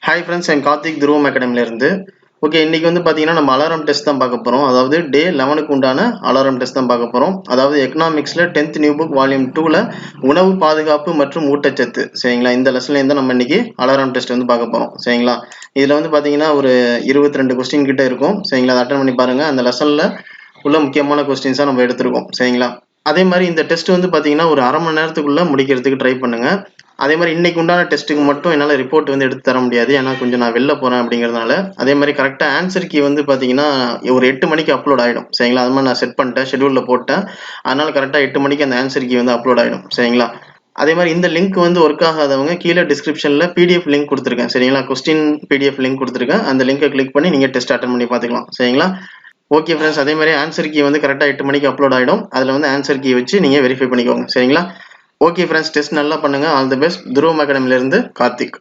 Hi friends, I'm Karthik Dhruvam Academy இருந்து. Okay, இன்னைக்கு வந்து பாத்தீங்கன்னா நம்ம அலாரம் டெஸ்ட் தான் பார்க்க போறோம். அதாவது டே 11க்கு உண்டான அலாரம் டெஸ்ட் தான் பார்க்க போறோம். அதாவது எக்கனாமிக்ஸ்ல 10th நியூ புக் வால்யூம் 2ல உணவு பாதுகாப்பு மற்றும் ஊட்டச்சத்து, சரிங்களா? இந்த லெசன்ல இருந்து நம்ம இன்னைக்கு அலாரம் டெஸ்ட் வந்து பார்க்க போறோம், சரிங்களா? இதுல வந்து பாத்தீங்கன்னா ஒரு 22 கொஸ்டின் கிட்ட இருக்கும், சரிங்களா? அதை அட்டன் பண்ணி பாருங்க. அந்த லெசன்ல உள்ள முக்கியமான கொஸ்டின்ஸா நம்ம எடுத்திருக்கோம், சரிங்களா? அதே மாதிரி இந்த டெஸ்ட் வந்து பாத்தீங்கன்னா ஒரு அரை மணி நேரத்துக்குள்ள முடிக்கிறதுக்கு ட்ரை பண்ணுங்க. அதே மாதிரி இன்னைக்கு உண்டான டெஸ்ட்டுக்கு மட்டும் என்னால் ரிப்போர்ட் வந்து எடுத்து தர முடியாது, ஏன்னா கொஞ்சம் நான் வெளில போகிறேன் அப்படிங்கிறதுனால. அதே மாதிரி கரெக்டாக ஆன்சர் கீ வந்து பார்த்தீங்கன்னா ஒரு 8 மணிக்கு அப்லோட் ஆகிடும், சரிங்களா? அது மாதிரி நான் செட் பண்ணிட்டேன், ஷெடியூலில் போட்டேன். அதனால் கரெக்டாக 8 மணிக்கு அந்த ஆன்சர் கீ வந்து அப்லோட் ஆகிடும், சரிங்களா? அதே மாதிரி இந்த லிங்க் வந்து ஒர்க் ஆகாதவங்க கீழே டிஸ்கிரிப்ஷனில் பிடிஎஃப் லிங்க் கொடுத்துருக்கேன், சரிங்களா? கொஸ்டின் பிடிஎஃப் லிங்க் கொடுத்துருக்கேன். அந்த லிங்கை கிளிக் பண்ணி நீங்கள் டெஸ்ட் அட்டன் பண்ணி பார்த்துக்கலாம், சரிங்களா? ஓகே ஃப்ரெண்ட்ஸ், அதே மாதிரி ஆன்சர் கீ வந்து கரெக்டாக 8 மணிக்கு அப்லோட் ஆகிடும். அதில் வந்து ஆன்சர் கீ வச்சு நீங்கள் வெரிஃபை பண்ணிக்கோங்க, சரிங்களா? ஓகே ஃப்ரெண்ட்ஸ், டெஸ்ட் நல்லா பண்ணுங்க. All the best. துருவம் அகாடமில இருந்து கார்த்திக்.